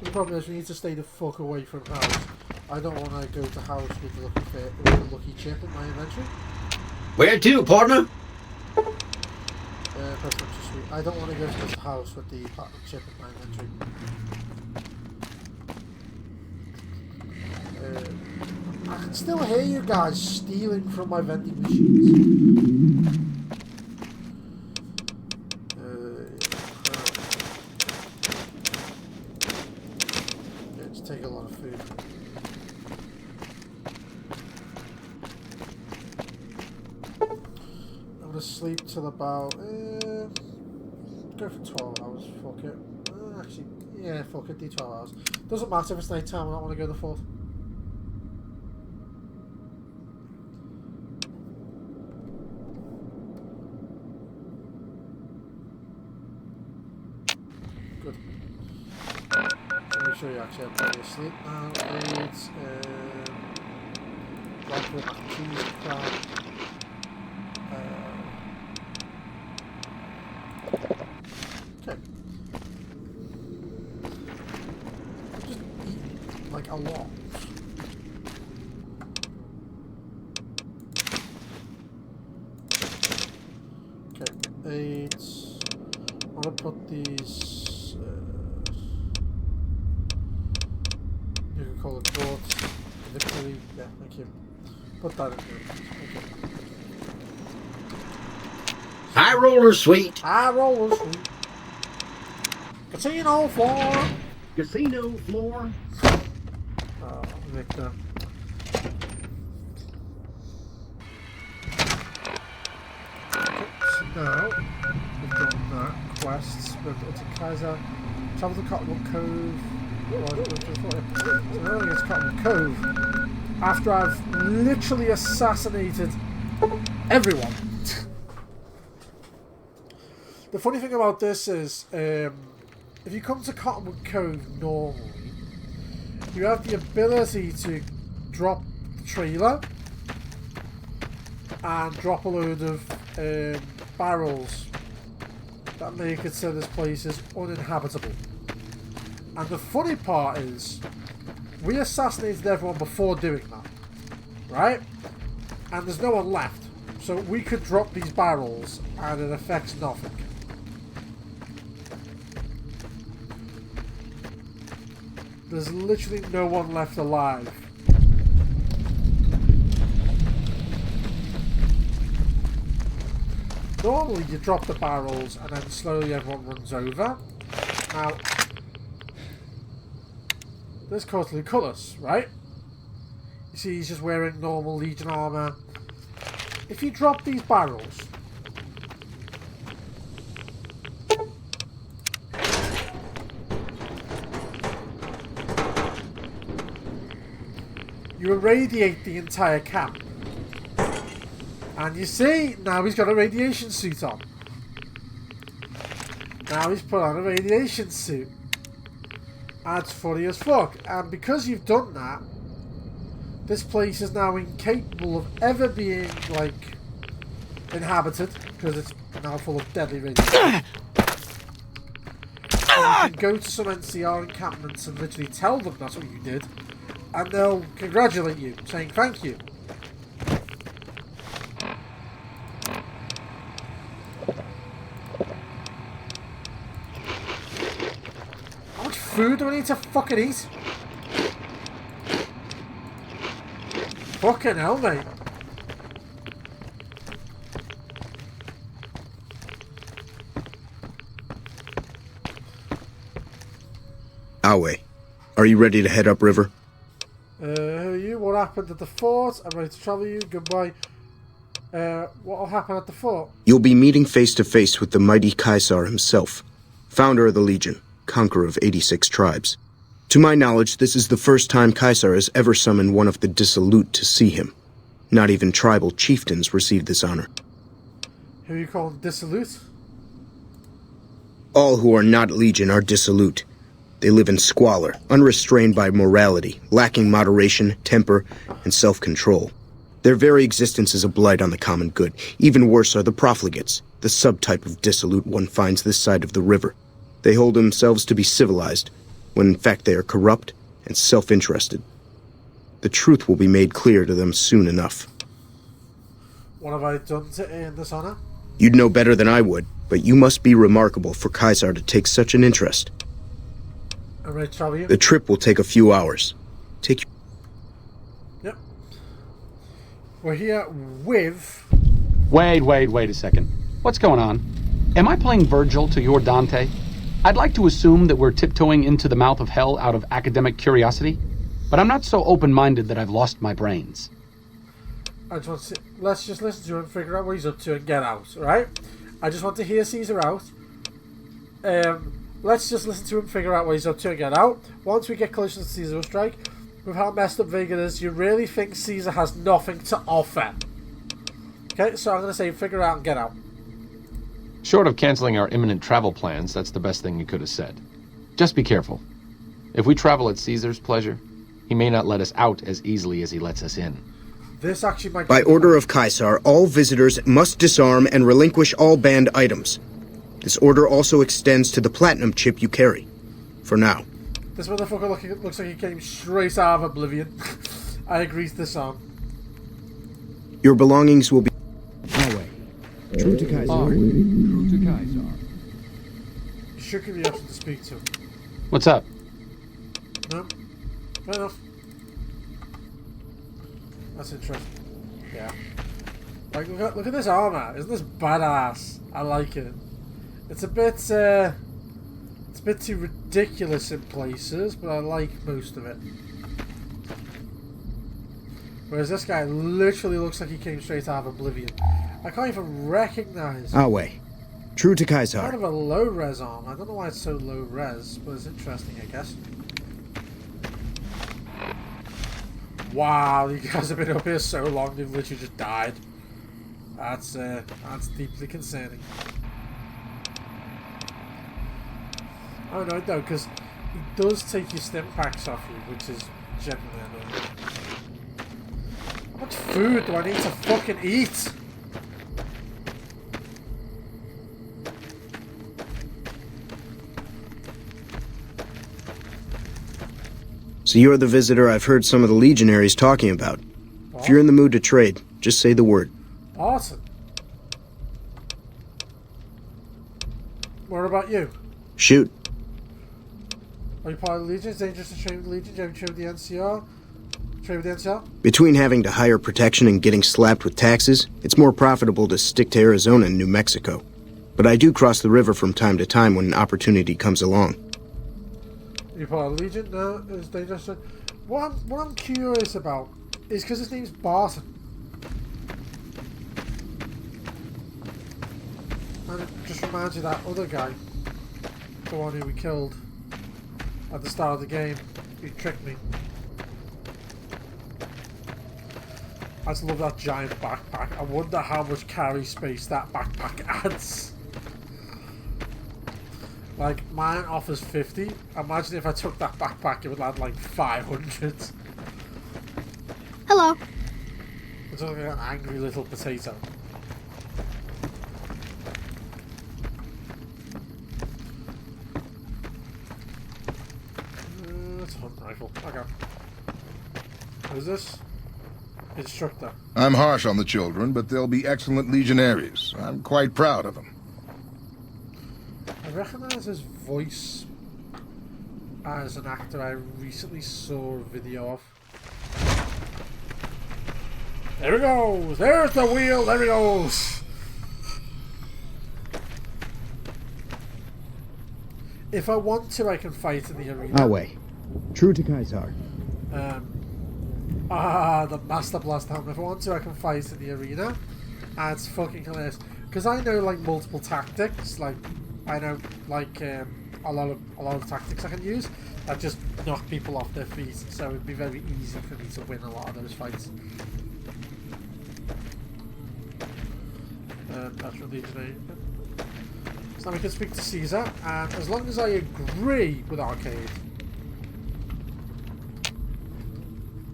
The problem is we need to stay the fuck away from house. I don't want to go to house with the lucky chip in my inventory. Where to, partner? That's not too sweet. I don't want to go to the house with the platinum chip in my inventory. I can still hear you guys stealing from my vending machines. Let's take a lot of food. I'm gonna sleep till about go for 12 hours. Fuck it. Actually, yeah, fuck it. Do 12 hours. Doesn't matter if it's night time. I don't want to go the fourth. Good. Make sure you actually have plenty of sleep now. It's like with cheese crab. Okay. Just eat like a lot. Okay, 8. I'm gonna put these. You can call it quartz. Victory. Yeah, thank you. Put that in there. Okay. High roller, sweet. High roller, sweet. Casino floor. Casino floor. Oh, Victor. Okay, so now we've done that. Quests. We've got to Kaiser. Travel to Cottonwood Cove. So now I get to Cottonwood Cove after I've literally assassinated everyone. The funny thing about this is, if you come to Cottonwood Cove normally, you have the ability to drop the trailer and drop a load of barrels that make it so this place is uninhabitable. And the funny part is, we assassinated everyone before doing that, right? And there's no one left, so we could drop these barrels and it affects nothing. There's literally no one left alive. Normally you drop the barrels and then slowly everyone runs over. Now, this caused Lucullus, right? You see he's just wearing normal Legion armor. If you drop these barrels, you irradiate the entire camp. And you see, now he's got a radiation suit on. Now he's put on a radiation suit. That's funny as fuck. And because you've done that, this place is now incapable of ever being, like, inhabited, because it's now full of deadly radiation. You can go to some NCR encampments and literally tell them that's what you did, and they'll congratulate you, saying thank you. How much food do I need to fucking eat? Fucking hell, mate. Awe, are you ready to head upriver? Who are you? What happened at the fort? I'm ready to travel you. Goodbye. What'll happen at the fort? You'll be meeting face to face with the mighty Caesar himself, founder of the Legion, conqueror of 86 tribes. To my knowledge, this is the first time Caesar has ever summoned one of the dissolute to see him. Not even tribal chieftains received this honor. Who you call dissolute? All who are not Legion are dissolute. They live in squalor, unrestrained by morality, lacking moderation, temper, and self-control. Their very existence is a blight on the common good. Even worse are the profligates, the subtype of dissolute one finds this side of the river. They hold themselves to be civilized, when in fact they are corrupt and self-interested. The truth will be made clear to them soon enough. What have I done to earn this honor? You'd know better than I would, but you must be remarkable for Caesar to take such an interest. I'm ready to travel you. The trip will take a few hours. Take Yep. We're here with... Wait a second. What's going on? Am I playing Virgil to your Dante? I'd like to assume that we're tiptoeing into the mouth of hell out of academic curiosity, but I'm not so open-minded that I've lost my brains. I just want to let's just listen to him, figure out what he's up to, and get out, right? I just want to hear Caesar out. Let's just listen to him, figure out what he's up to, and get out. Once we get closer to Caesar strike, with how messed up Vega is, you really think Caesar has nothing to offer. Okay, so I'm going to say figure out and get out. Short of canceling our imminent travel plans, that's the best thing you could have said. Just be careful. If we travel at Caesar's pleasure, he may not let us out as easily as he lets us in. This actually might... By order of Caesar, all visitors must disarm and relinquish all banned items. This order also extends to the platinum chip you carry. For now. This motherfucker looks like he came straight out of Oblivion. I agree to disarm. Your belongings will be... Away. True to Caesar. True to Caesar. You should give me the option to speak to him. What's up? No? Fair enough. That's interesting. Yeah. Like, look at this armor. Isn't this badass? I like it. It's a bit too ridiculous in places, but I like most of it. Whereas this guy literally looks like he came straight out of Oblivion. I can't even recognize him. Away. True to Kind Caesar. of a low res arm. I don't know why it's so low res, but it's interesting, I guess. Wow, you guys have been up here so long, they've literally just died. That's deeply concerning. Oh no, no, because he does take your stim packs off you, which is genuinely annoying. How much food do I need to fucking eat? So you're the visitor I've heard some of the legionaries talking about. If you're in the mood to trade, just say the word. Awesome. What about you? Shoot. Are you part of the Legion? Is it dangerous to trade with the Legion? Do you have trade with the NCR? Trade with the NCR? Between having to hire protection and getting slapped with taxes, it's more profitable to stick to Arizona and New Mexico. But I do cross the river from time to time when an opportunity comes along. Are you part of the Legion? No, it's dangerous. What I'm curious about is because his name's Barton. And it just reminds you of that other guy. The one who we killed at the start of the game. He tricked me. I just love that giant backpack. I wonder how much carry space that backpack adds. Like, mine offers 50. Imagine if I took that backpack, it would add like 500. Hello. It's like an angry little potato. It's a hunt rifle. Okay. What is this? Instructor. I'm harsh on the children, but they'll be excellent legionaries. I'm quite proud of them. I recognize his voice as an actor I recently saw a video of. There he goes! There's the wheel! There he goes! If I want to, I can fight in the arena. Away. True to Caesar. The Master Blast helmet. If I want to, I can fight in the arena. And it's fucking hilarious. Because I know, like, multiple tactics. Like, I know, like, a lot of tactics I can use that just knock people off their feet. So it'd be very easy for me to win a lot of those fights. That's really legionary. So now we can speak to Caesar, and as long as I agree with Arcade.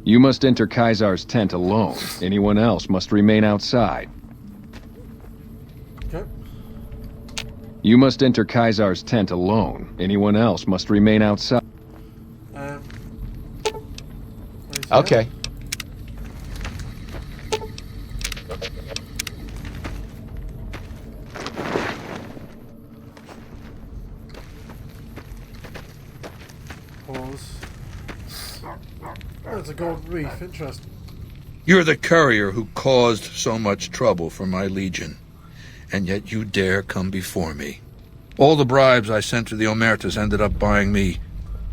You must enter Caesar's tent alone. Anyone else must remain outside. Okay. You must enter Kaisar's tent alone. Anyone else must remain outside. Where's he Okay. at? Pause. Oh, it's a golden reef. Interesting. You're the courier who caused so much trouble for my legion, and yet you dare come before me. All the bribes I sent to the Omertas ended up buying me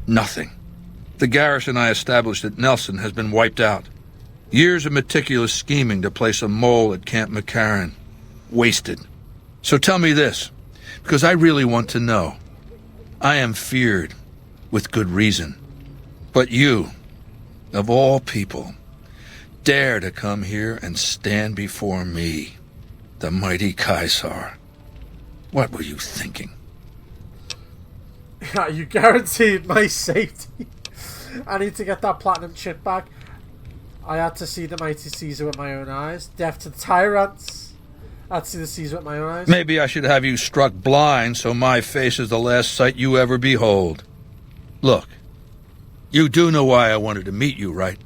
nothing. The garrison I established at Nelson has been wiped out. Years of meticulous scheming to place a mole at Camp McCarran. Wasted. So tell me this, because I really want to know. I am feared, with good reason. But you, of all people, dare to come here and stand before me, the mighty Kaisar. What were you thinking? You guaranteed my safety. I need to get that platinum chip back. I had to see the mighty Caesar with my own eyes. Death to tyrants. I had to see the Caesar with my own eyes. Maybe I should have you struck blind so my face is the last sight you ever behold. Look, you do know why I wanted to meet you, right?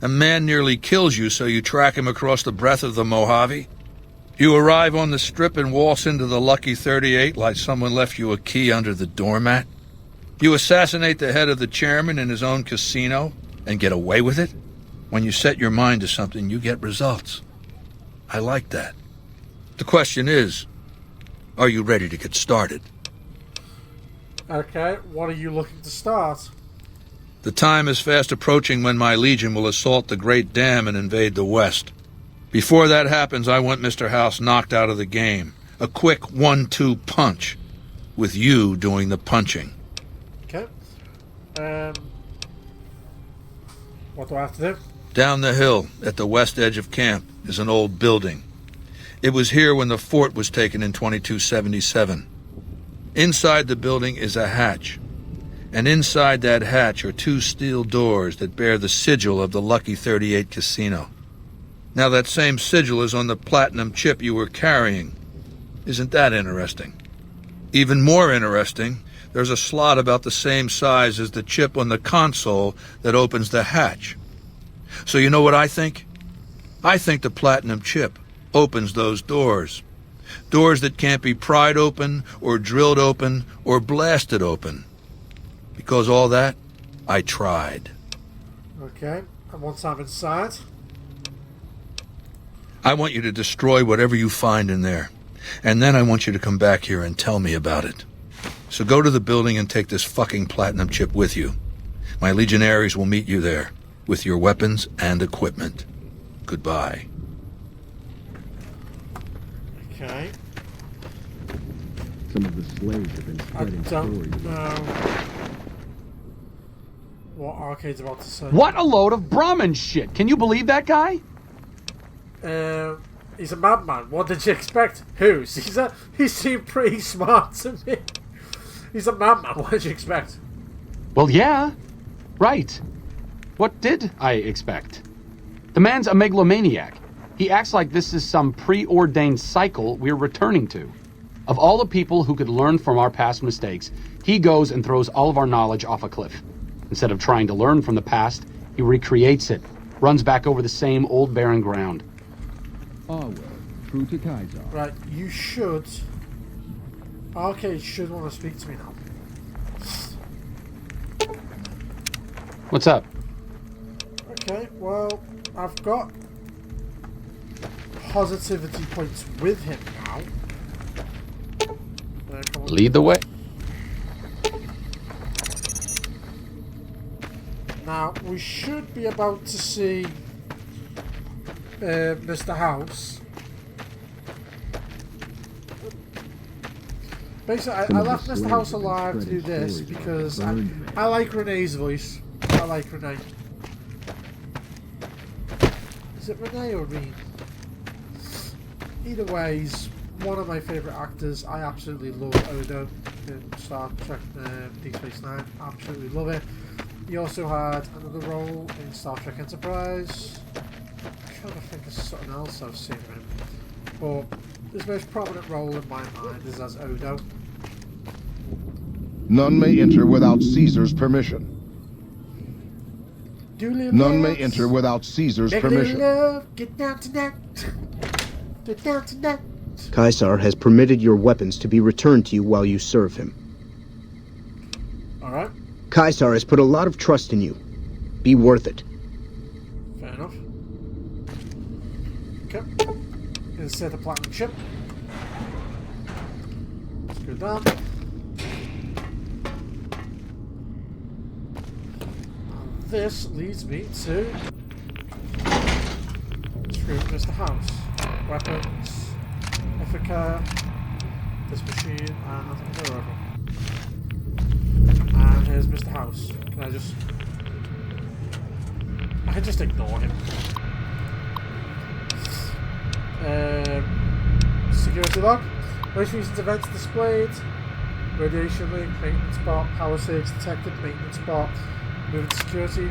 A man nearly kills you, so you track him across the breadth of the Mojave. You arrive on the strip and waltz into the Lucky 38 like someone left you a key under the doormat. You assassinate the head of the chairman in his own casino and get away with it. When you set your mind to something, you get results. I like that. The question is, are you ready to get started? Okay, what are you looking to start? The time is fast approaching when my legion will assault the Great Dam and invade the West. Before that happens, I want Mr. House knocked out of the game. A quick 1-2 punch, with you doing the punching. Okay. What do I have to do? Down the hill, at the west edge of camp, is an old building. It was here when the fort was taken in 2277. Inside the building is a hatch. And inside that hatch are 2 steel doors that bear the sigil of the Lucky 38 casino. Now that same sigil is on the platinum chip you were carrying. Isn't that interesting? Even more interesting, there's a slot about the same size as the chip on the console that opens the hatch. So you know what I think? I think the platinum chip opens those doors. Doors that can't be pried open, or drilled open, or blasted open. Because all that, I tried. Okay, and once I'm inside... I want you to destroy whatever you find in there. And then I want you to come back here and tell me about it. So go to the building and take this fucking platinum chip with you. My legionaries will meet you there, with your weapons and equipment. Goodbye. Okay. Some of the slaves have been I spreading don't stories. know what Arcade's about to say. What a load of Brahmin shit. Can you believe that guy? He's a madman. What did you expect? Who? Caesar? He seemed pretty smart to me. He's a madman. What did you expect? Well, yeah. Right. What did I expect? The man's a megalomaniac. He acts like this is some preordained cycle we're returning to. Of all the people who could learn from our past mistakes, he goes and throws all of our knowledge off a cliff. Instead of trying to learn from the past, he recreates it, runs back over the same old barren ground. Always true to Kaiser. Right, you should... Arcade should want to speak to me now. What's up? Okay, well, I've got positivity points with him now. Come on. Lead the way. Now, we should be about to see Mr. House. Basically, I left Mr. House alive to do this because I like Renee's voice. I like Renee. Is it Renee or Reen? Either way, he's one of my favourite actors. I absolutely love Odo in Star Trek Deep Space Nine. Absolutely love it. He also had another role in Star Trek Enterprise. I'm trying to think of something else I've seen of him. But his most prominent role in my mind is as Odo. None may enter without Caesar's permission. None may enter without Caesar's permission. Get down tonight. Get down tonight. Caesar has permitted your weapons to be returned to you while you serve him. Alright. Caesar has put a lot of trust in you. Be worth it. Fair enough. Okay. Insert the platinum chip. Screw down. And this leads me to screw Mr. House. Weapons, Ithaca, this machine, and another rifle. And here's Mr. House. Can I just... I can just ignore him. Security log. Most recent events displayed. Radiation link, maintenance bot, power surge detected, maintenance bot, moving security,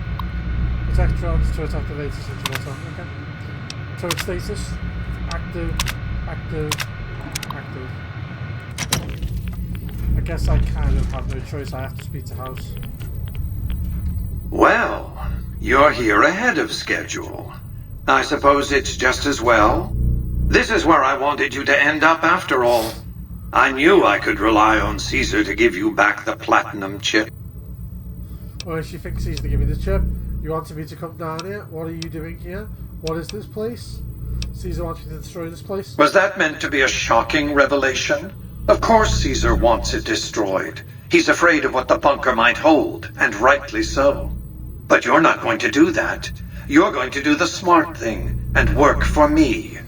protectrons, turret activators, interval. Okay. Turret status, active, active, active. I guess I kind of have no choice, I have to speak to House. Well, you're here ahead of schedule. I suppose it's just as well. This is where I wanted you to end up after all. I knew I could rely on Caesar to give you back the platinum chip. Well, she thinks he's to give me the chip. You wanted me to come down here? What are you doing here? What is this place? Caesar wants me to destroy this place? Was that meant to be a shocking revelation? Of course Caesar wants it destroyed. He's afraid of what the bunker might hold, and rightly so. But you're not going to do that. You're going to do the smart thing, and work for me.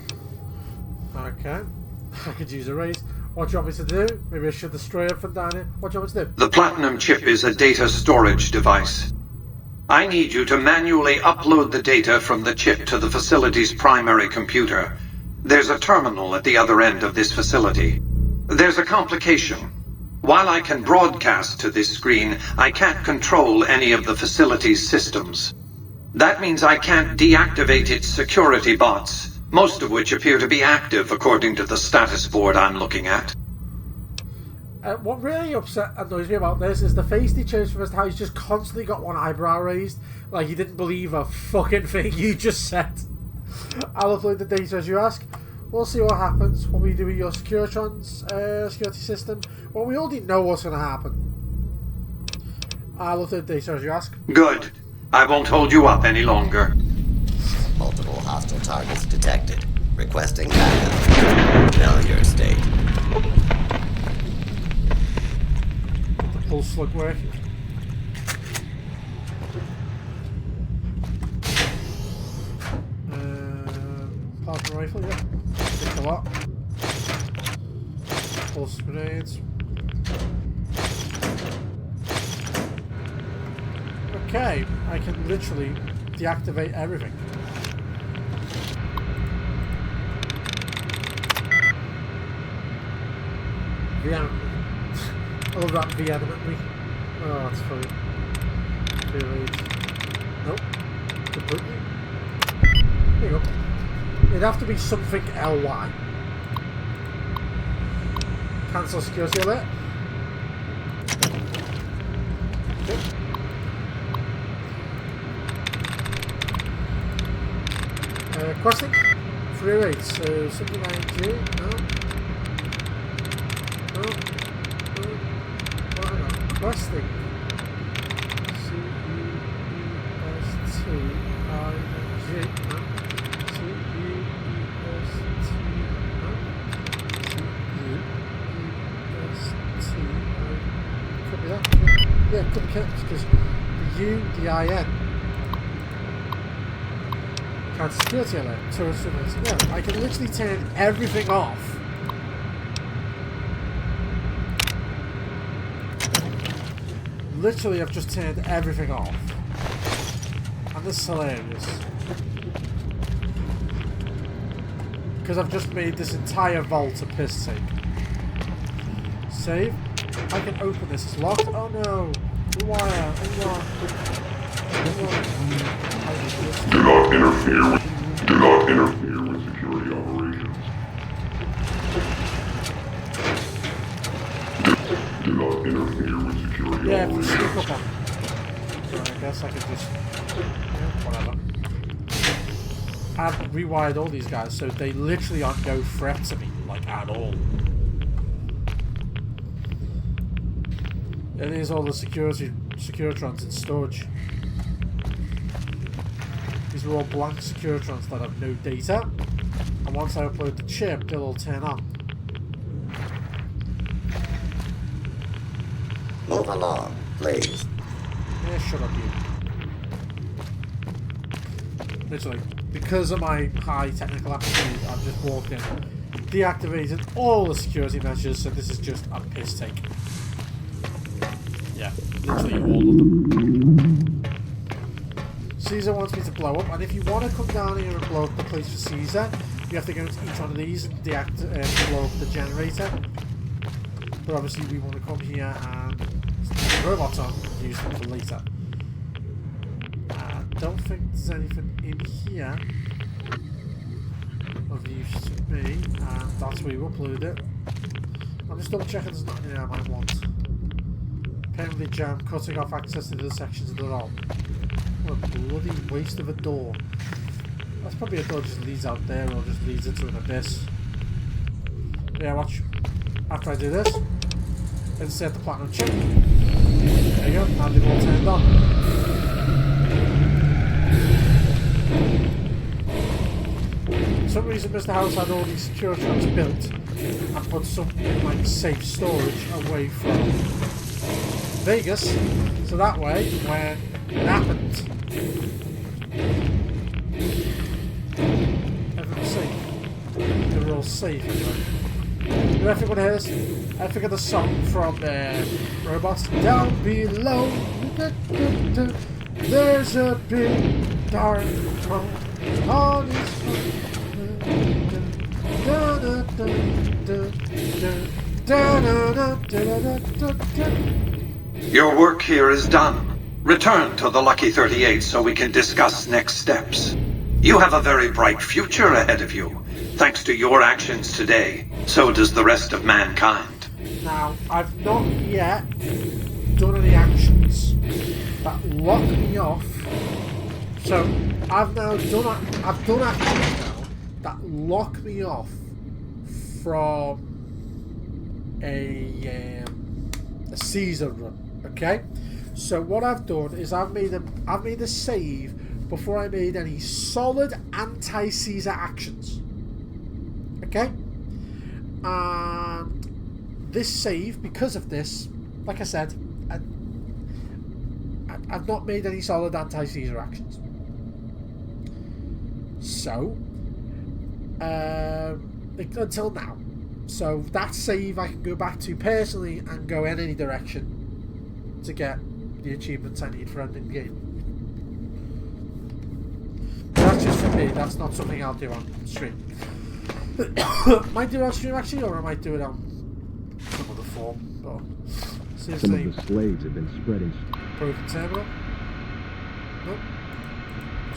Okay. I could use a raise. What do you want me to do? Maybe I should destroy it from down here. What do you want me to do? The platinum chip is a data storage device. I need you to manually upload the data from the chip to the facility's primary computer. There's a terminal at the other end of this facility. There's a complication. While I can broadcast to this screen, I can't control any of the facility's systems. That means I can't deactivate its security bots, most of which appear to be active according to the status board I'm looking at. What really annoys me about this is the face he chose for Mr. House. He's just constantly got one eyebrow raised, like he didn't believe a fucking thing you just said. I'll upload the data as you ask. We'll see what happens when we do your security system. Well, we already know what's going to happen. I'll upload the data as you ask. Good. I won't hold you up any longer. Multiple hostile targets detected. Requesting backup. Failure state. The pulse slug work. Plasma rifle, yeah. Take a lot. Pulse grenades. Okay, I can literally deactivate everything. Vehemently. I love that vehemently. Oh, that's funny. Nope. Completely. There you go. It'd have to be something LY. Cancel security alert. Okay. Questing? 308, so something like G? No? No? No? Well, hang on. Questing. C-U-E-S-T-I-N-G. No? C-U-E-S-T. No? C-U-E-S-T-I. Could be that. Yeah, could be kept because the U, the I-N. Security alert. Yeah, I can literally turn everything off. Literally, I've just turned everything off. And this is hilarious. Because I've just made this entire vault a piss take. Save. I can open this. It's locked. Oh no. The wire. Unlock. Do not interfere with security operations. Do not interfere with security Yeah, if you operations. sneak up on them. So I guess I could just... Yeah, whatever. I've rewired all these guys, so they literally are no threat to me, like, at all. It is all the Securitrons in storage. These are all blank Securitrons that have no data. And once I upload the chip, they'll all turn on. Move along, please. Yeah, shut up, you. Literally, because of my high technical aptitude, I've just walked in, deactivated all the security measures, so this is just a piss take. Yeah, literally all of them. Caesar wants me to blow up, and if you want to come down here and blow up the place for Caesar, you have to go into each one of these and blow up the generator. But obviously we want to come here and stick the robots on and use them for later. I don't think there's anything in here of use to me, and that's where you upload it. I'm just double checking there's nothing in there I might want. Permanently jam, cutting off access to the sections of the ROM. What a bloody waste of a door. That's probably a door that just leads out there or just leads into an abyss. Yeah, watch. After I do this, insert the platinum chip. There you go, now they've all turned on. For some reason Mr. House had all these secure traps built and put some in like safe storage away from Vegas, so that way when it happened, everyone's safe. They were all safe anyway. You ever hear this? I think of the song from Robots. Down below, there's a big dark hole on his Your work here is done. Return to the Lucky 38 so we can discuss next steps. You have a very bright future ahead of you. Thanks to your actions today, so does the rest of mankind. Now, I've not yet done any actions that lock me off. So, I've done actions now that lock me off from a Caesar run. Okay? So what I've done is I've made a save before I made any solid anti-Caesar actions. Okay? And this save, because of this, like I said, I've not made any solid anti-Caesar actions. So, until now. So that save I can go back to personally and go in any direction to get the achievements I need for ending the game. But that's just for me, that's not something I'll do on stream. Might do it on stream actually, or I might do it on some other form. But seriously, Some of the slaves have been spreading broken terminal. Nope.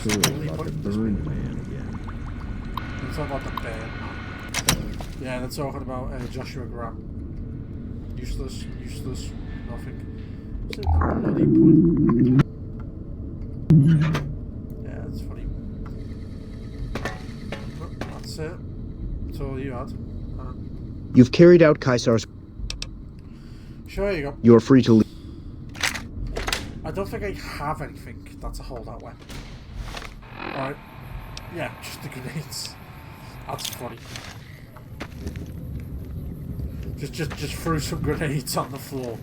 stories about the burn man again. They're talking about the burn man. Yeah, they're talking about Joshua Graham. Useless, nothing. What's the bloody point? Yeah, that's funny. Oh, that's it. That's all you had. You've carried out Caesar's... Sure, you go. You're free to leave. I don't think I have anything that's a holdout weapon. Alright. Yeah, just the grenades. That's funny. Just threw some grenades on the floor.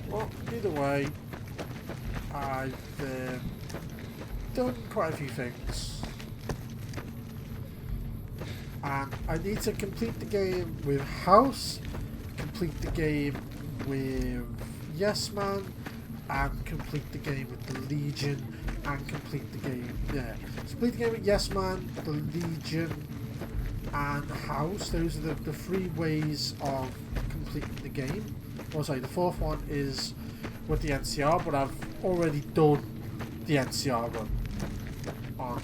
Well, either way, I've done quite a few things. And I need to complete the game with House, complete the game with Yes Man, and complete the game with the Legion, and complete the game, yeah. Complete the game with Yes Man, the Legion, and House. Those are the three ways of completing the game. Oh, sorry, the fourth one is with the NCR, but I've already done the NCR run on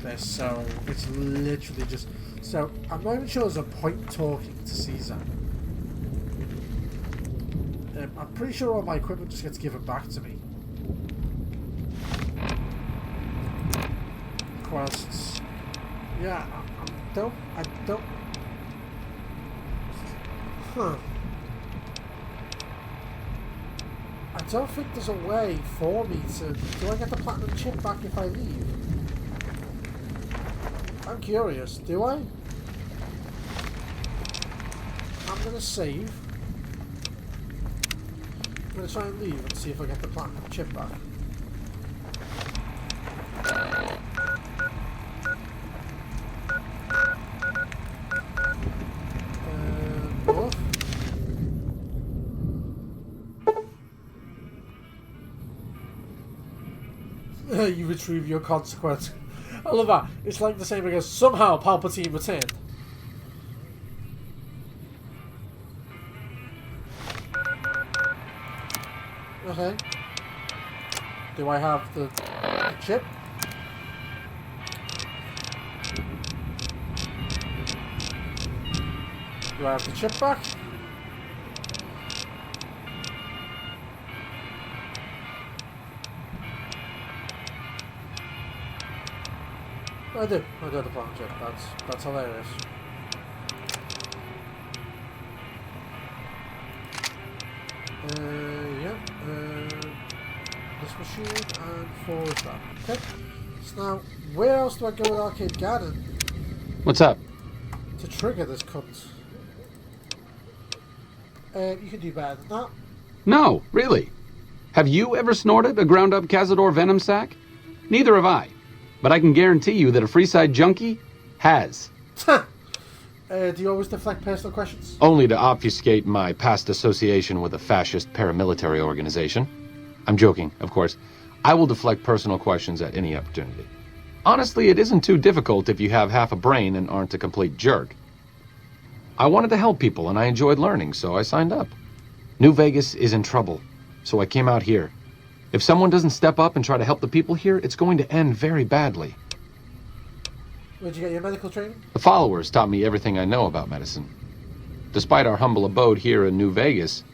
this, so it's literally just... So, I'm not even sure there's a point talking to Caesar. I'm pretty sure all my equipment just gets given back to me. Quests. Yeah, I don't... Huh. I don't think there's a way for me to... Do I get the platinum chip back if I leave? I'm curious. Do I? I'm going to save. I'm going to try and leave and see if I get the platinum chip back. What? You retrieve your consequence. I love that. It's like the same as somehow Palpatine returned. Okay. Do I have the chip? Do I have the chip back? I do. I do have the platinum chip. That's hilarious. Yeah. This machine and forward that. Okay. So now, where else do I go with Arcade Gannon? What's up? To trigger this cunt. You can do better than that. No, really. Have you ever snorted a ground-up Cazador venom sac? Neither have I. But I can guarantee you that a Freeside junkie has. Do you always deflect personal questions? Only to obfuscate my past association with a fascist paramilitary organization. I'm joking, of course. I will deflect personal questions at any opportunity. Honestly, it isn't too difficult if you have half a brain and aren't a complete jerk. I wanted to help people and I enjoyed learning, so I signed up. New Vegas is in trouble, so I came out here. If someone doesn't step up and try to help the people here, it's going to end very badly. Where'd you get your medical training? The followers taught me everything I know about medicine. Despite our humble abode here in New Vegas,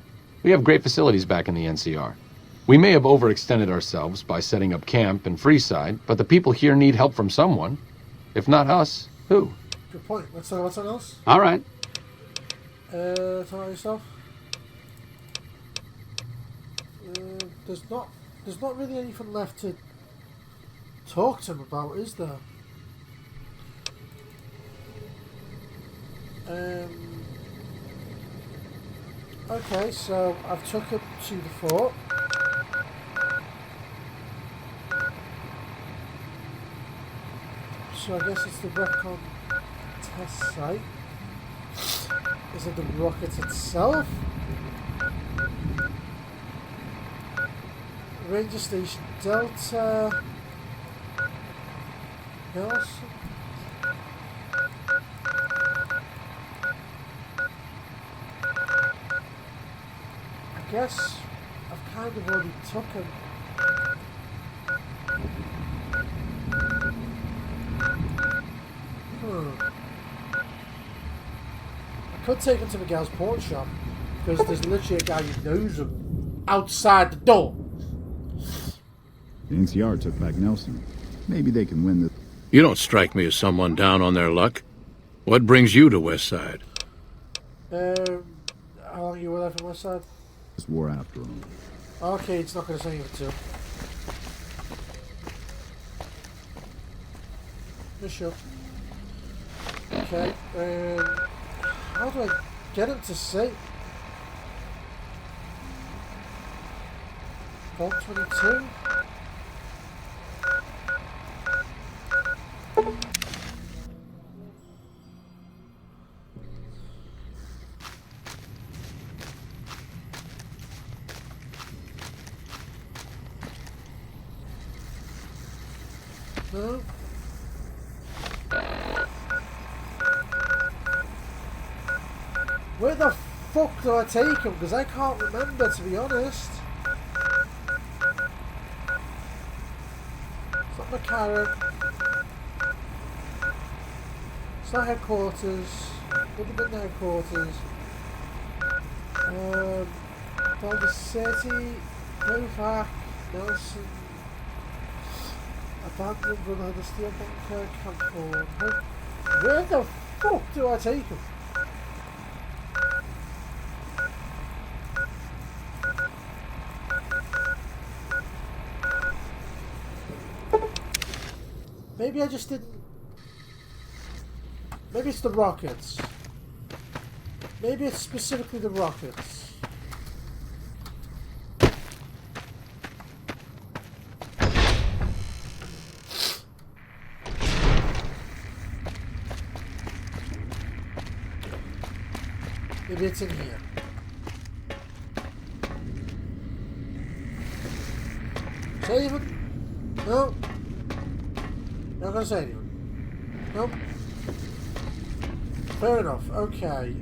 we have great facilities back in the NCR. We may have overextended ourselves by setting up camp in Freeside, but the people here need help from someone. If not us, who? Good point. Let's talk about something else. All right. Talk about yourself. There's not really anything left to talk to him about, is there? Okay, so I've took him to the fort. So I guess it's the Recon test site. Is it the rocket itself? Ranger Station Delta. Nelson. I guess I've kind of already took him. I could take him to Miguel's pawn shop because there's literally a guy who knows him outside the door. The NCR took back Nelson. Maybe they can win this. You don't strike me as someone down on their luck. What brings you to West Side? How long you were there from West Side? This war after all. Okay, it's not going to say anything to. For sure. Okay, how do I get him to say? Vault 22? No? Where the fuck do I take him? Because I can't remember, to be honest. It's not McCarran. It's not headquarters. Would have been the headquarters. Delta City, Novak, Nelson, Abandoned Brotherhood of Steel Bunker, Camp Horn. Where the fuck do I take him? Maybe I just didn't... Maybe it's the rockets. Maybe it's specifically the rockets. Maybe it's in here. Say anything? No? Not gonna say anything. Nope. Fair enough. Okay.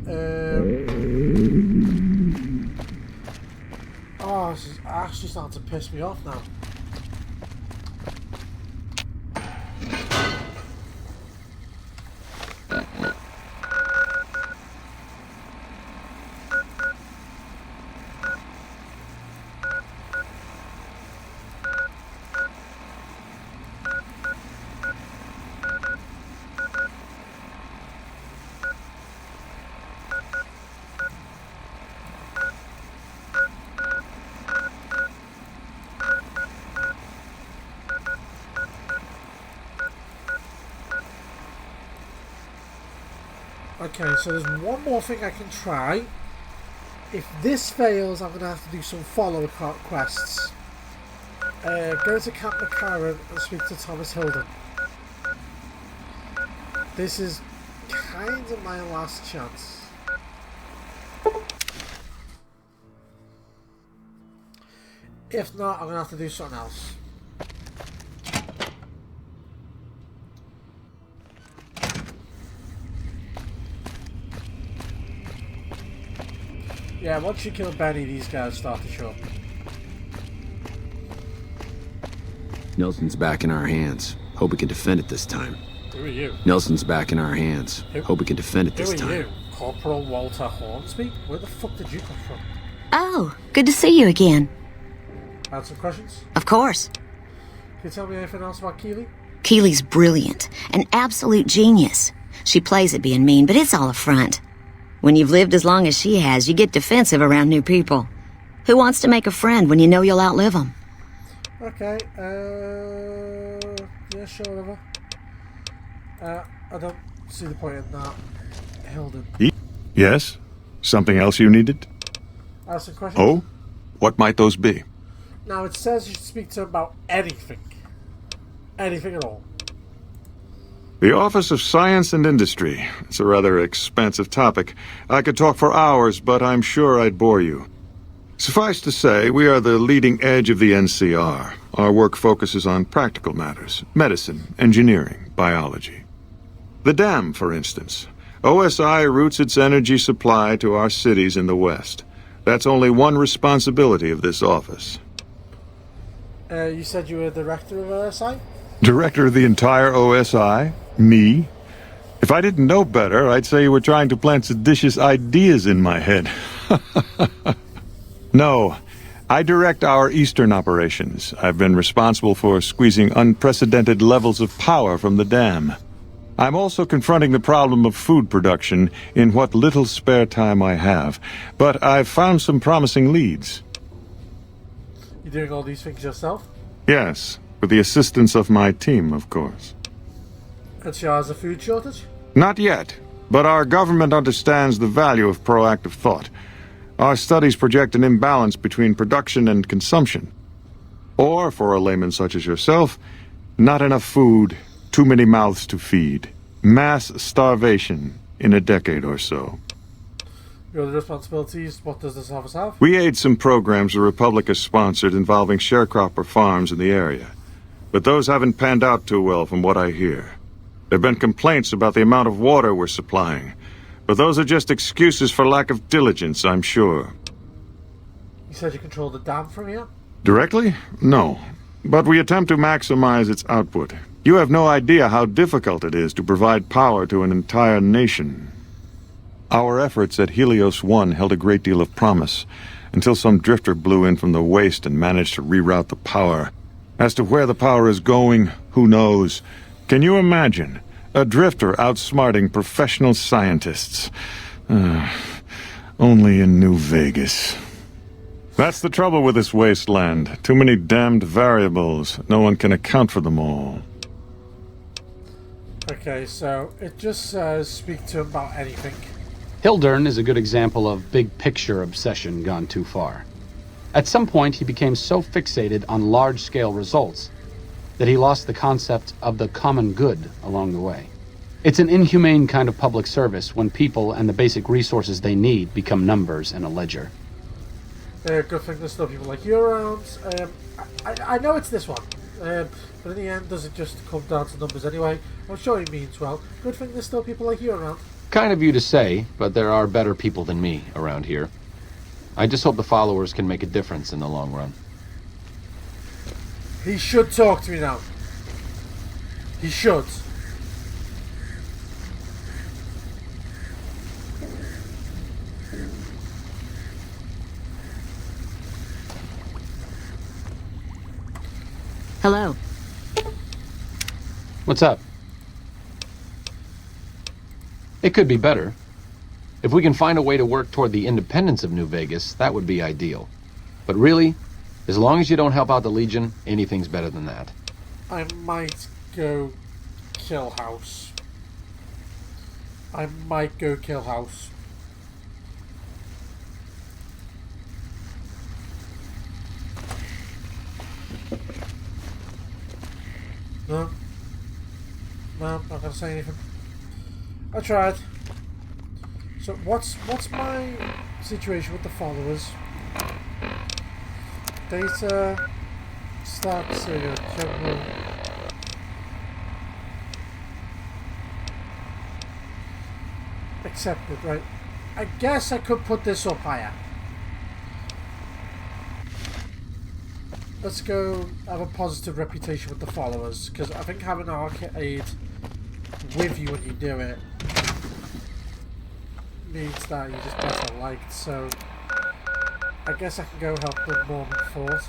Oh, this is actually starting to piss me off now. Okay, so there's one more thing I can try. If this fails, I'm going to have to do some follow-up quests. Go to Camp McCarran and speak to Thomas Hilden. This is kind of my last chance. If not, I'm going to have to do something else. Yeah, once you kill Benny, these guys start to show up. Nelson's back in our hands. Hope we can defend it this time. Who are you? Nelson's back in our hands. Hope we can defend it this time. Who are you? Corporal Walter Hornsby? Where the fuck did you come from? Oh, good to see you again. Had some questions? Of course. Can you tell me anything else about Keeley? Keeley's brilliant. An absolute genius. She plays at being mean, but it's all a front. When you've lived as long as she has, you get defensive around new people. Who wants to make a friend when you know you'll outlive them? Okay, yeah, sure, whatever. I don't see the point in that. Hilden. Yes? Something else you needed? Ask some questions. Oh? What might those be? Now, it says you should speak to him about anything. Anything at all. The Office of Science and Industry. It's a rather expansive topic. I could talk for hours, but I'm sure I'd bore you. Suffice to say, we are the leading edge of the NCR. Our work focuses on practical matters: medicine, engineering, biology. The dam, for instance. OSI routes its energy supply to our cities in the West. That's only one responsibility of this office. You said you were director of OSI? Director of the entire OSI? Me? If I didn't know better, I'd say you were trying to plant seditious ideas in my head. No, I direct our eastern operations. I've been responsible for squeezing unprecedented levels of power from the dam. I'm also confronting the problem of food production in what little spare time I have, but I've found some promising leads. You doing all these things yourself? Yes, with the assistance of my team, of course. And she has a food shortage? Not yet, but our government understands the value of proactive thought. Our studies project an imbalance between production and consumption. Or, for a layman such as yourself, not enough food, too many mouths to feed. Mass starvation in a decade or so. Your responsibilities, what does this office have? We aid some programs the Republic has sponsored involving sharecropper farms in the area. But those haven't panned out too well from what I hear. There have been complaints about the amount of water we're supplying. But those are just excuses for lack of diligence, I'm sure. You said you control the dam from here? Directly? No. But we attempt to maximize its output. You have no idea how difficult it is to provide power to an entire nation. Our efforts at Helios 1 held a great deal of promise, until some drifter blew in from the waste and managed to reroute the power. As to where the power is going, who knows? Can you imagine? A drifter outsmarting professional scientists. Only in New Vegas. That's the trouble with this wasteland. Too many damned variables. No one can account for them all. Okay, so it just says speak to him about anything. Hildern is a good example of big picture obsession gone too far. At some point, he became so fixated on large-scale results that he lost the concept of the common good along the way. It's an inhumane kind of public service when people and the basic resources they need become numbers in a ledger. Good thing there's still people like you around. I know it's this one, but in the end, does it just come down to numbers anyway? I'm sure he means well. Good thing there's still people like you around. Kind of you to say, but there are better people than me around here. I just hope the followers can make a difference in the long run. He should talk to me now. He should. Hello. What's up? It could be better. If we can find a way to work toward the independence of New Vegas, that would be ideal. But really, as long as you don't help out the Legion, anything's better than that. I might go kill House. No. No, not gonna say anything. I tried. So what's my situation with the followers? Data stats general. Accepted, right? I guess I could put this up higher. Let's go have a positive reputation with the followers, because I think having an arcade with you when you do it means that you're just better liked, so I guess I can go help the Mormon Fort.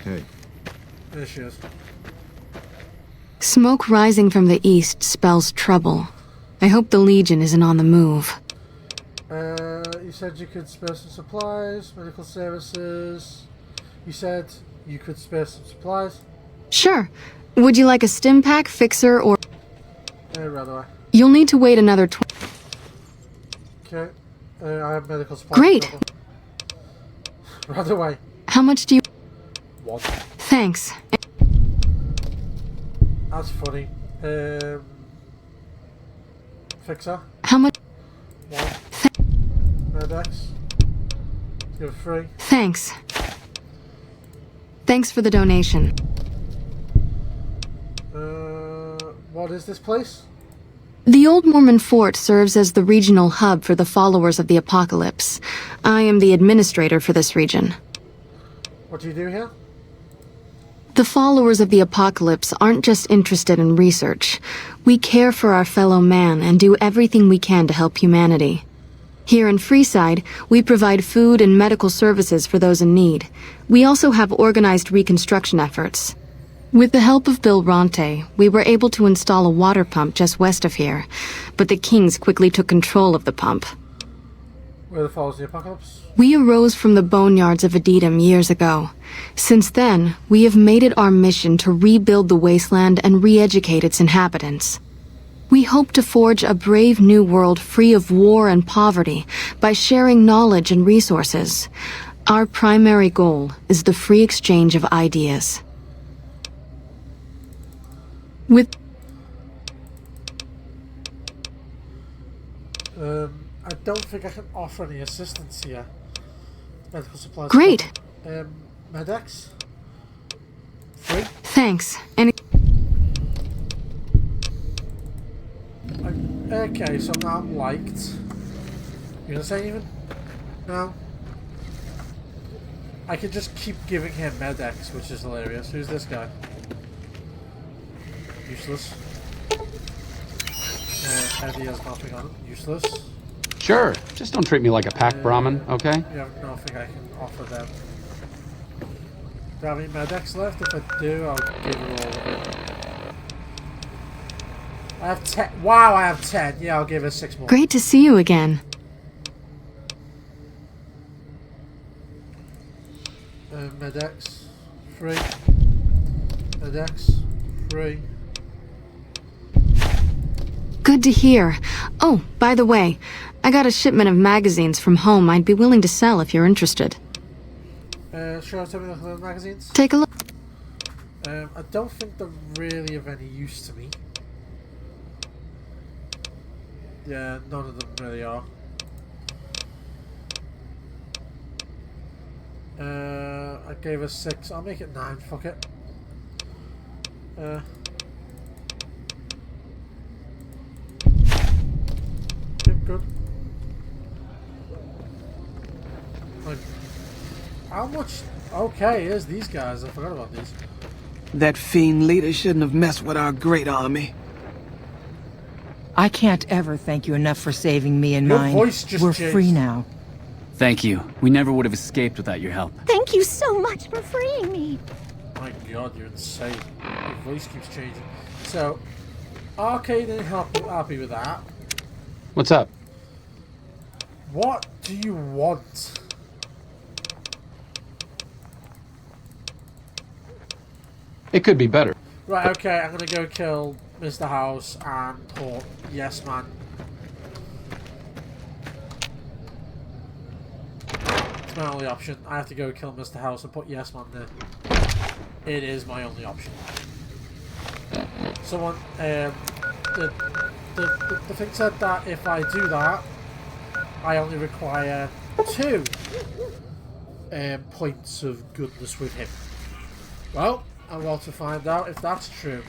Hey. There she is. Smoke rising from the east spells trouble. I hope the Legion isn't on the move. You said you could spare some supplies, medical services. You said you could spare some supplies. Sure. Would you like a stim pack, fixer, or... Rather. You'll need to wait another Okay. I have medical supplies. Great. Right away. How much do you... What? Thanks. That's funny. Fixer. How much... One. Medex. Give 3. Thanks. Thanks for the donation. What is this place? The Old Mormon Fort serves as the regional hub for the followers of the Apocalypse. I am the administrator for this region. What do you do here? The followers of the Apocalypse aren't just interested in research. We care for our fellow man and do everything we can to help humanity. Here in Freeside, we provide food and medical services for those in need. We also have organized reconstruction efforts. With the help of Bill Ronte, we were able to install a water pump just west of here, but the Kings quickly took control of the pump. Where the followers of the Apocalypse? We arose from the boneyards of Edidum years ago. Since then, we have made it our mission to rebuild the wasteland and re-educate its inhabitants. We hope to forge a brave new world free of war and poverty by sharing knowledge and resources. Our primary goal is the free exchange of ideas. I don't think I can offer any assistance here. Medical supplies. Great. Medex? 3? Thanks. Okay, so now I'm liked. You gonna say anything? No? I could just keep giving him Medex, which is hilarious. Who's this guy? Useless. Eddie has nothing on him. Useless. Sure, just don't treat me like a pack Brahmin, okay? You have nothing I can offer them. Do I have any Medex left? If I do, I'll give her all of it. I have 10. Wow, I have 10. Yeah, I'll give her 6 more. Great to see you again. Medex. 3. Medex. 3. Good to hear. Oh, by the way, I got a shipment of magazines from home I'd be willing to sell if you're interested. Sure, tell me the magazines. Take a look. I don't think they're really of any use to me. Yeah, none of them really are. I gave her 6. I'll make it 9. Fuck it. Good. Like, how much? Okay, here's these guys. I forgot about these. That fiend leader shouldn't have messed with our great army. I can't ever thank you enough for saving me and Your mine. voice just We're changed. free now. Thank you. We never would have escaped without your help. Thank you so much for freeing me. My god, you're insane. Your voice keeps changing. So, Arcade ain't happy with that. What's up? What do you want? It could be better. Right, okay, I'm gonna go kill Mr. House and put Yes Man. It's my only option. I have to go kill Mr. House and put Yes Man there. It is my only option. Someone, the thing said that if I do that, I only require 2 points of goodness with him. Well, I'm about to find out if that's true.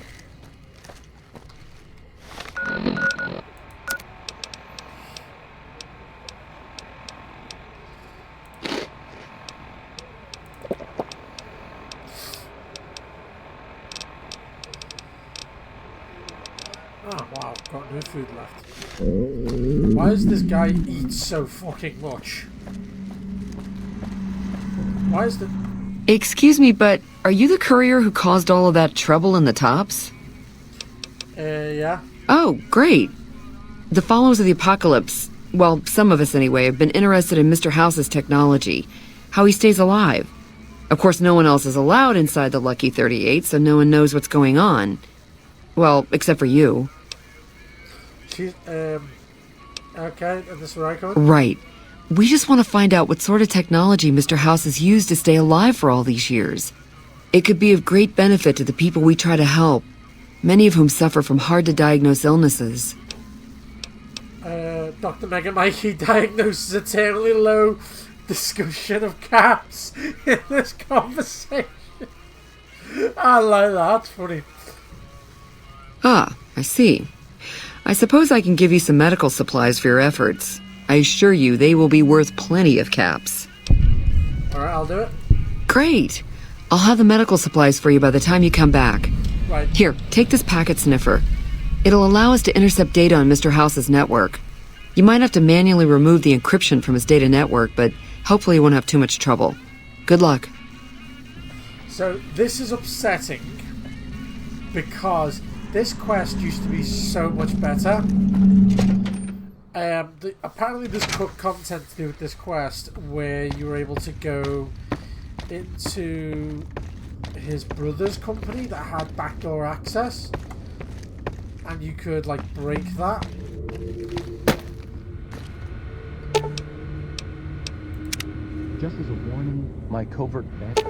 Oh wow, got no food left. Why does this guy eat so fucking much? Why is the... Excuse me, but are you the courier who caused all of that trouble in the tops? Yeah. Oh, great. The followers of the apocalypse, well, some of us anyway, have been interested in Mr. House's technology, how he stays alive. Of course, no one else is allowed inside the Lucky 38, so no one knows what's going on. Well, except for you. She's, okay, and this is where I come? Right. We just want to find out what sort of technology Mr. House has used to stay alive for all these years. It could be of great benefit to the people we try to help, many of whom suffer from hard-to-diagnose illnesses. Dr. Megamikey diagnoses a terribly low discussion of caps in this conversation. I like that, it's funny. Ah, I see. I suppose I can give you some medical supplies for your efforts. I assure you they will be worth plenty of caps. Alright, I'll do it. Great. I'll have the medical supplies for you by the time you come back. Right. Here, take this packet sniffer. It'll allow us to intercept data on Mr. House's network. You might have to manually remove the encryption from his data network, but hopefully you won't have too much trouble. Good luck. So, this is upsetting because this quest used to be so much better. Apparently there's content to do with this quest where you were able to go into his brother's company that had backdoor access and you could like break that. Just as a warning, my covert bet.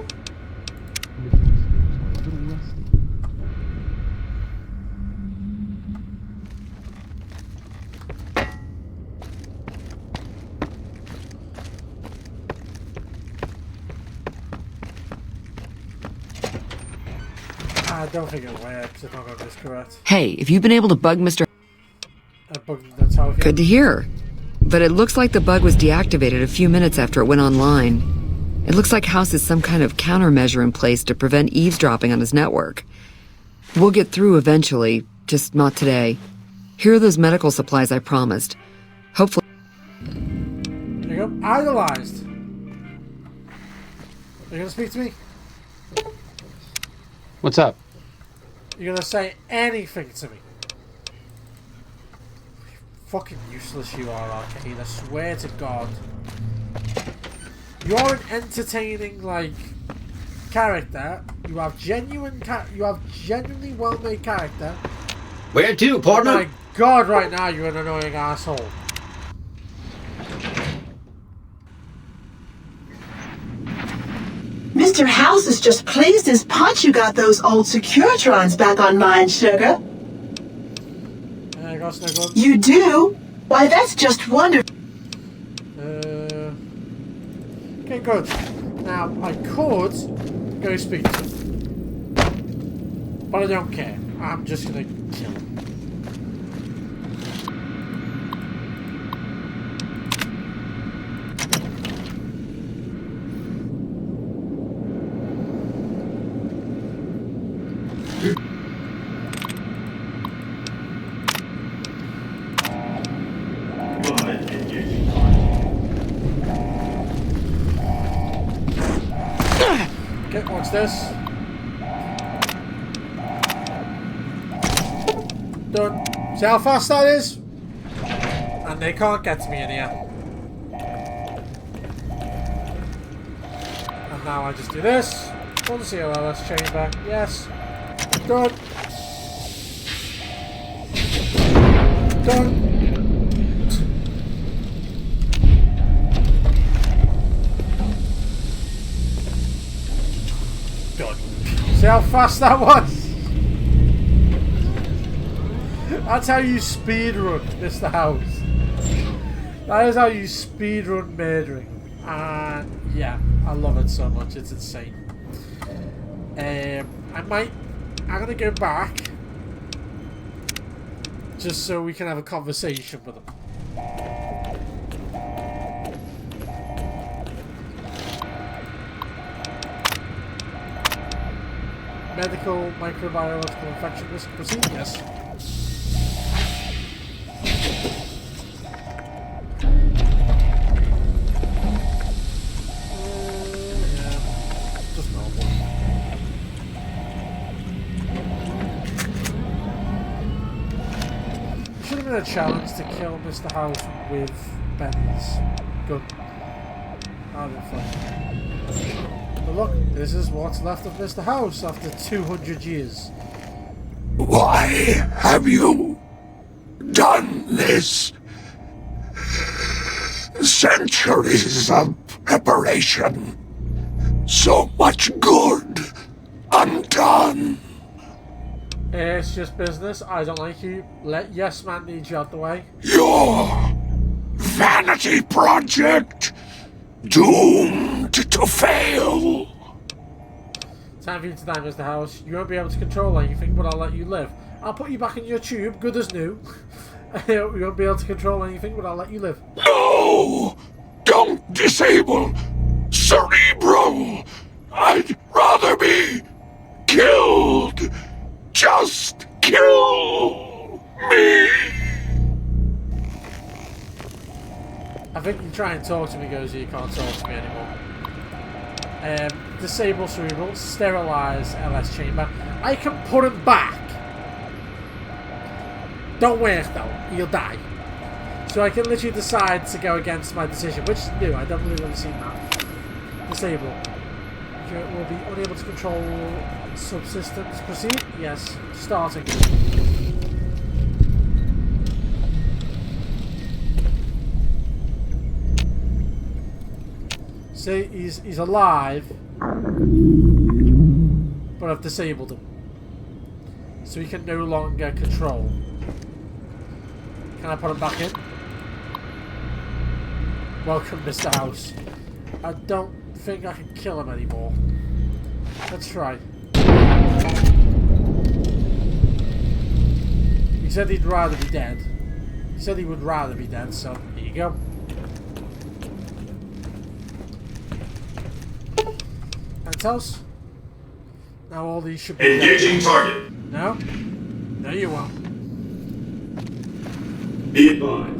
I don't think it works if I got this correct. Hey, if you've been able to bug Mr. That's how Good to hear. But it looks like the bug was deactivated a few minutes after it went online. It looks like House has some kind of countermeasure in place to prevent eavesdropping on his network. We'll get through eventually, just not today. Here are those medical supplies I promised. Hopefully... There you go. Idolized. Are you gonna speak to me? What's up? You're gonna say anything to me? Fucking useless you are, Arcade. I swear to God. You are an entertaining, like, character. You have genuinely well-made character. Where to, partner? Oh my God! Right now, you're an annoying asshole. Mr. House is just pleased as punch you got those old Securitrons back online, sugar. You do? Why, that's just wonderful. Okay, good. Now, I could go speak to him. But I don't care. I'm just gonna kill him. Okay, watch this. Done. See how fast that is? And they can't get to me in here. And now I just do this. One COLS chamber. Yes. Done. Done. Done. See how fast that was? That's how you speedrun Mr. House. That is how you speedrun murdering. And yeah, I love it so much. It's insane. I'm gonna go back just so we can have a conversation with him. Medical microbiological infection risk proceed? Yes. Yeah, just normal. Should have been a challenge to kill Mr. House with Ben's gun. That'd have been fun. But look, this is what's left of Mr. House after 200 years. Why have you done this? Centuries of preparation. So much good undone. It's just business. I don't like you. Let Yes Man lead you out the way. Your vanity project doomed to fail. Time for you to die, Mr. House. You won't be able to control anything, but I'll let you live. I'll put you back in your tube, good as new. You won't be able to control anything, but I'll let you live. No! Don't disable Cerebral! I'd rather be killed! Just kill me! I think you try and talk to me, goes, you can't talk to me anymore. Disable Cerebral, sterilize LS chamber. I can put him back. Don't work though, he'll die. So I can literally decide to go against my decision, which is new, I don't really want to see that. Disable. You will be unable to control subsystems. Proceed? Yes. Starting. See, he's alive, but I've disabled him. So he can no longer control. Can I put him back in? Welcome, Mr. House. I don't think I can kill him anymore. Let's try. He said he'd rather be dead. He said he would rather be dead, so here you go. lighthouse. Now all these should be... Engaging target. No? No, you won't. Be advised.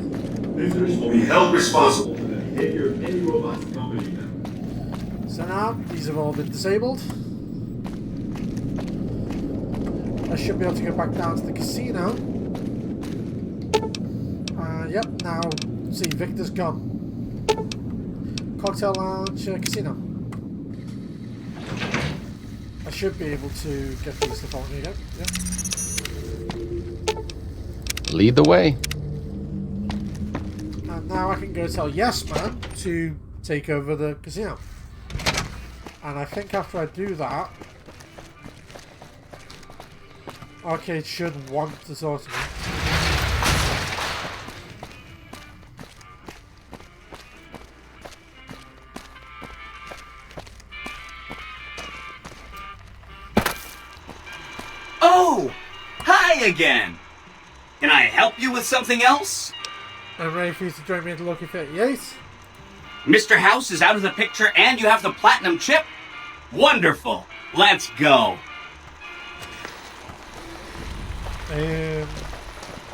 Visitors will be held responsible for the behavior of any robots accompanying them. So now, these have all been disabled. I should be able to go back down to the casino. Yep, now, see, Victor's gone. Cocktail lounge, casino. I should be able to get these to follow me again. Yep. Lead the way. And now I can go tell Yes Man to take over the casino. And I think after I do that, Arcade should want to talk to me. Oh! Hi again! Can I help you with something else? I'm ready for you to join me at the Lucky 38. Mr. House is out of the picture and you have the platinum chip? Wonderful! Let's go!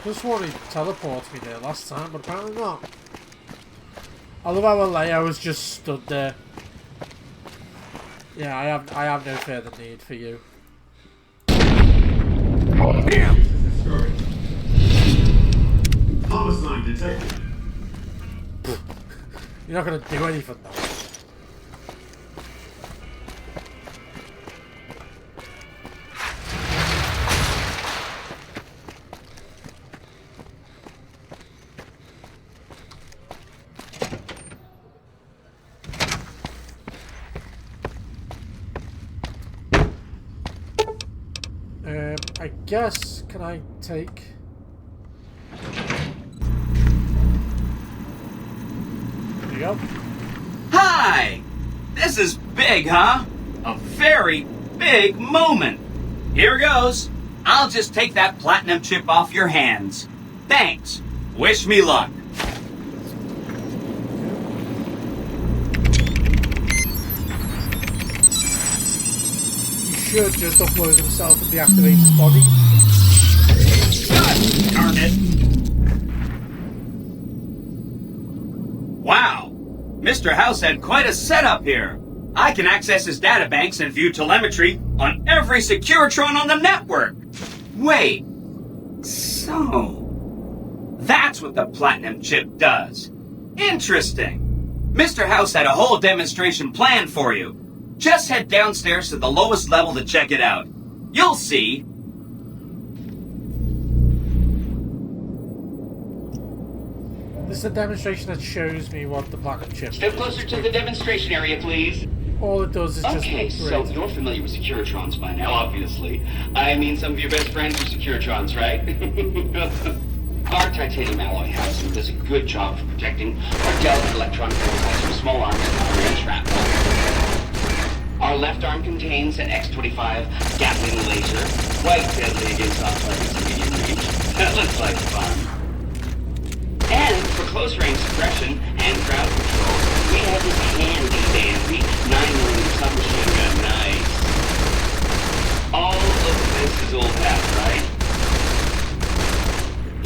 Just wanted to teleport me there last time, but apparently not. I love how Leia was just stood there. Yeah, I have no further need for you. Damn! Homicide detected. You're not going to do anything though. I guess, can I take... There you go. Hi! This is big, huh? A very big moment. Here goes. I'll just take that platinum chip off your hands. Thanks. Wish me luck. Should just upload himself and deactivate his body. God darn it! Wow! Mr. House had quite a setup here. I can access his databanks and view telemetry on every Securitron on the network. Wait. So... that's what the platinum chip does. Interesting. Mr. House had a whole demonstration planned for you. Just head downstairs to the lowest level to check it out. You'll see. This is a demonstration that shows me what the platinum chip Step closer to the demonstration area, please. All it does is just Okay, so you're familiar with Securitrons by now, obviously. I mean, some of your best friends are Securitrons, right? Our titanium alloy housing does a good job of protecting our delicate electronic protocols from small arms and shrapnel. Our left arm contains an X-25 Gatling laser, quite deadly against soft targets in medium range. That looks like fun. And for close-range suppression and crowd control, we have this handy-dandy 9mm submachine gun. Nice. All of this is old hat, right?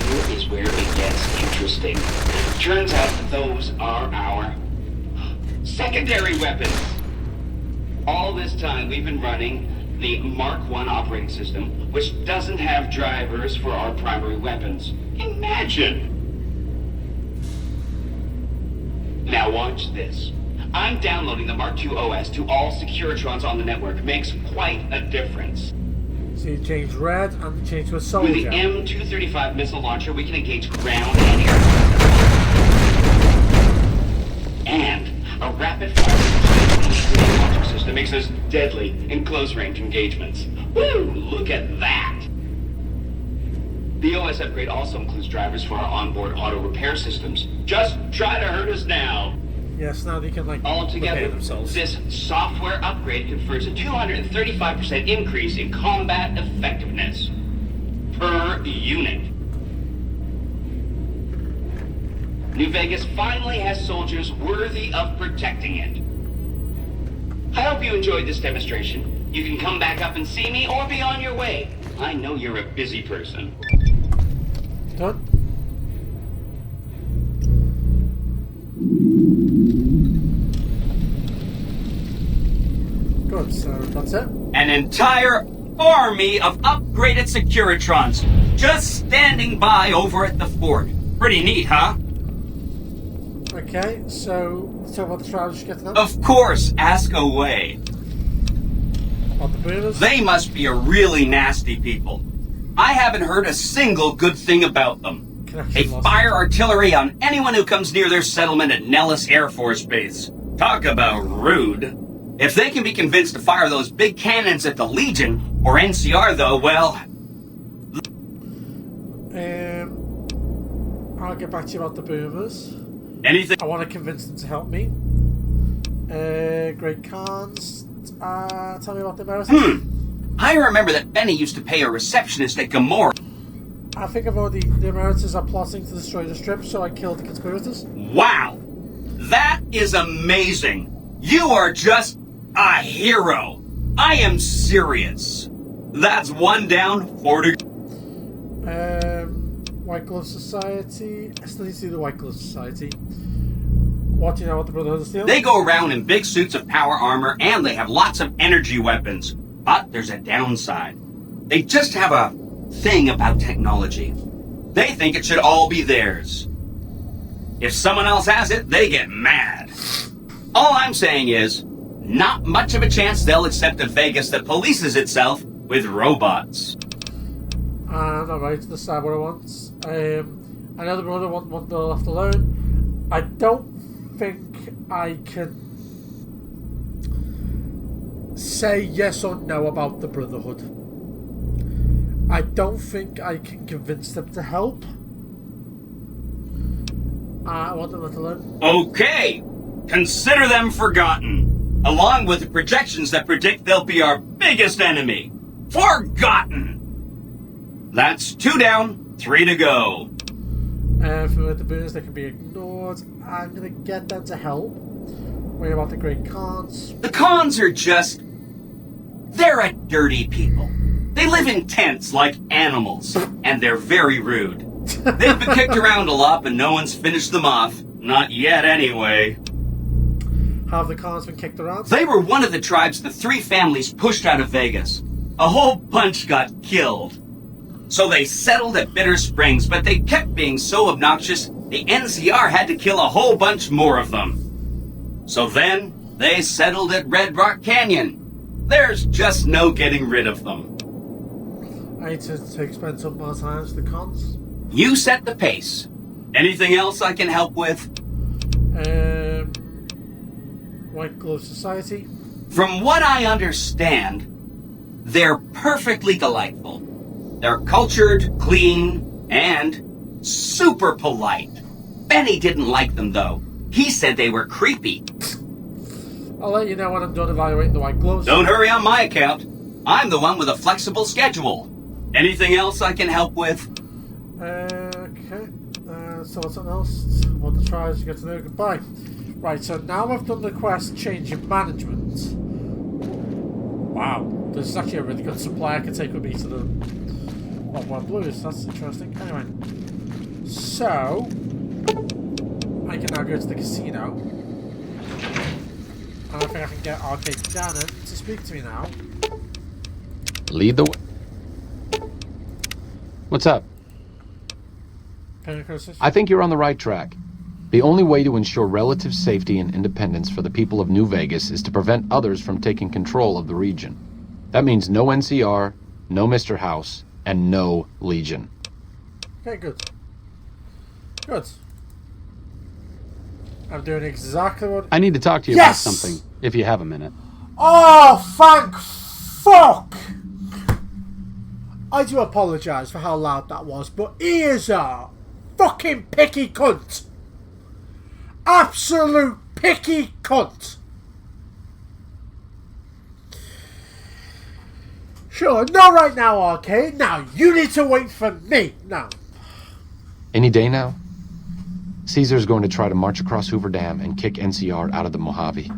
Here is where it gets interesting. Turns out that those are our secondary weapons. All this time we've been running the Mark I operating system, which doesn't have drivers for our primary weapons. Imagine! Now watch this. I'm downloading the Mark II OS to all Securitrons on the network. Makes quite a difference. So you change red and you change to a With the soldier. M235 missile launcher, we can engage ground and air. And a rapid-fire launcher system makes us deadly in close-range engagements. Woo! Look at that! The OS upgrade also includes drivers for our onboard auto repair systems. Just try to hurt us now. Yes, now they can like Altogether, repair themselves. this software upgrade confers a 235% increase in combat effectiveness per unit. New Vegas finally has soldiers worthy of protecting it. I hope you enjoyed this demonstration. You can come back up and see me or be on your way. I know you're a busy person. Done. Good, so that's it. An entire army of upgraded Securitrons just standing by over at the fort. Pretty neat, huh? Okay, so let's talk about the trials. Just get to them. Of course, ask away. About the boomers. They must be a really nasty people. I haven't heard a single good thing about them. They fire artillery on anyone who comes near their settlement at Nellis Air Force Base. Talk about rude. If they can be convinced to fire those big cannons at the Legion, or NCR though, well... I'll get back to you about the boomers. Anything? I want to convince them to help me. Great Khans. Tell me about the Americans. I remember that Benny used to pay a receptionist at Gamora. I think I've already... The Americans are plotting to destroy the strip, so I killed the conspirators. Wow! That is amazing! You are just a hero! I am serious! That's one down, 4 to... White Glove Society. I still need to see the White Glove Society. What do you know about the Brotherhood of Steel? They go around in big suits of power armor, and they have lots of energy weapons. But there's a downside. They just have a thing about technology. They think it should all be theirs. If someone else has it, they get mad. All I'm saying is, not much of a chance they'll accept a Vegas that polices itself with robots. Alright, decide what I want. I know the brother want the left alone. I don't think I can say yes or no about the Brotherhood. I don't think I can convince them to help. I want them left alone. Okay! Consider them forgotten, along with the projections that predict they'll be our biggest enemy. Forgotten! That's 2 down, 3 to go. For the boons, they can be ignored. I'm gonna get them to help. What about the Great Khans? The Khans are just... They're a dirty people. They live in tents like animals, and they're very rude. They've been kicked around a lot, but no one's finished them off. Not yet, anyway. Have the Khans been kicked around? They were one of the tribes the 3 families pushed out of Vegas. A whole bunch got killed. So they settled at Bitter Springs, but they kept being so obnoxious, the NCR had to kill a whole bunch more of them. So then, they settled at Red Rock Canyon. There's just no getting rid of them. I need to spend some more time with the Khans. You set the pace. Anything else I can help with? White Glove Society. From what I understand, they're perfectly delightful. They're cultured, clean, and super polite. Benny didn't like them, though. He said they were creepy. I'll let you know when I'm done evaluating the White Gloves. Don't hurry on my account. I'm the one with a flexible schedule. Anything else I can help with? Okay. So what's something else? What the tries to get to know goodbye. Right, so now I've done the quest change in management. Wow, this is actually a really good supply I can take with me to the Wild Blues. That's interesting. Anyway, so I can now go to the casino. And I think I can get Arcade Gannon to speak to me now. Lead the way. What's up? I think you're on the right track. The only way to ensure relative safety and independence for the people of New Vegas is to prevent others from taking control of the region. That means no NCR, no Mr. House, and no Legion. Okay, good. Good. I'm doing exactly what... I need to talk to you about something, if you have a minute. Oh, thank fuck! I do apologise for how loud that was, but he is a fucking picky cunt. Absolute picky cunt. Sure, not right now, Arcade. Now, you need to wait for me. Now. Any day now? Caesar's going to try to march across Hoover Dam and kick NCR out of the Mojave.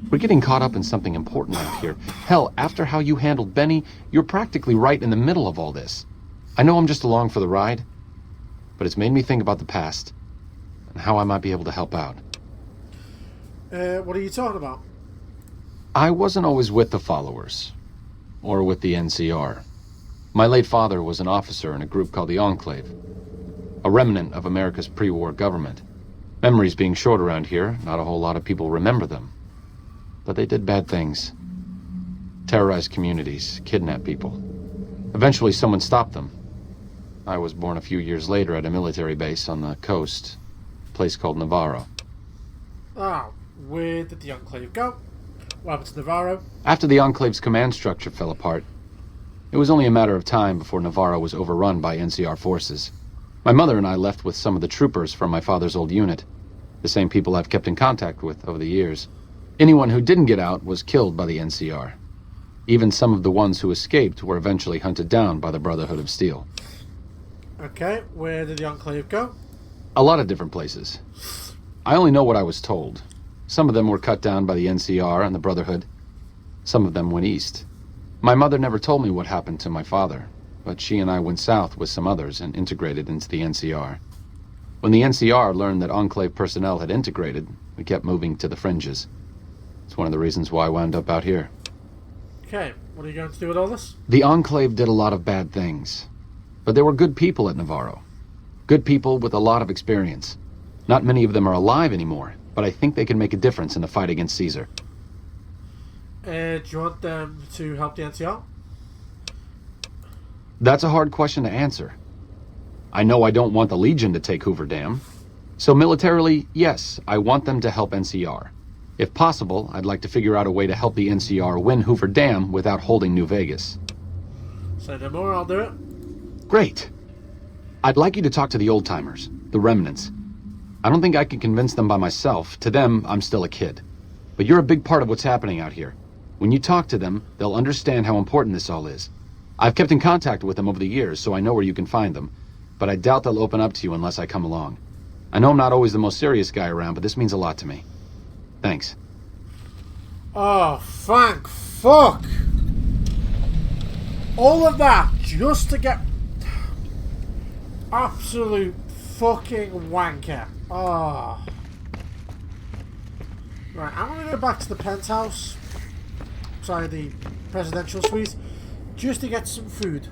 We're getting caught up in something important out here. Hell, after how you handled Benny, you're practically right in the middle of all this. I know I'm just along for the ride, but it's made me think about the past and how I might be able to help out. What are you talking about? I wasn't always with the followers, or with the NCR. My late father was an officer in a group called the Enclave, a remnant of America's pre-war government. Memories being short around here, not a whole lot of people remember them. But they did bad things. Terrorized communities, kidnapped people. Eventually someone stopped them. I was born a few years later at a military base on the coast, a place called Navarro. Ah, where did the Enclave go? What happened to Navarro? After the Enclave's command structure fell apart, it was only a matter of time before Navarro was overrun by NCR forces. My mother and I left with some of the troopers from my father's old unit, the same people I've kept in contact with over the years. Anyone who didn't get out was killed by the NCR. Even some of the ones who escaped were eventually hunted down by the Brotherhood of Steel. Okay, where did the Enclave go? A lot of different places. I only know what I was told. Some of them were cut down by the NCR and the Brotherhood. Some of them went east. My mother never told me what happened to my father, but she and I went south with some others and integrated into the NCR. When the NCR learned that Enclave personnel had integrated, we kept moving to the fringes. It's one of the reasons why I wound up out here. Okay, what are you going to do with all this? The Enclave did a lot of bad things, but there were good people at Navarro. Good people with a lot of experience. Not many of them are alive anymore, but I think they can make a difference in the fight against Caesar. Do you want them to help the NCR? That's a hard question to answer. I know I don't want the Legion to take Hoover Dam. So militarily, yes, I want them to help NCR. If possible, I'd like to figure out a way to help the NCR win Hoover Dam without holding New Vegas. Say no more, I'll do it. Great. I'd like you to talk to the old-timers, the remnants. I don't think I can convince them by myself. To them, I'm still a kid. But you're a big part of what's happening out here. When you talk to them, they'll understand how important this all is. I've kept in contact with them over the years, so I know where you can find them. But I doubt they'll open up to you unless I come along. I know I'm not always the most serious guy around, but this means a lot to me. Thanks. Oh, thank fuck! All of that just to get... Absolute fucking wanker. Oh. Right, I'm gonna go back to the penthouse. Sorry, the presidential suite. Just to get some food.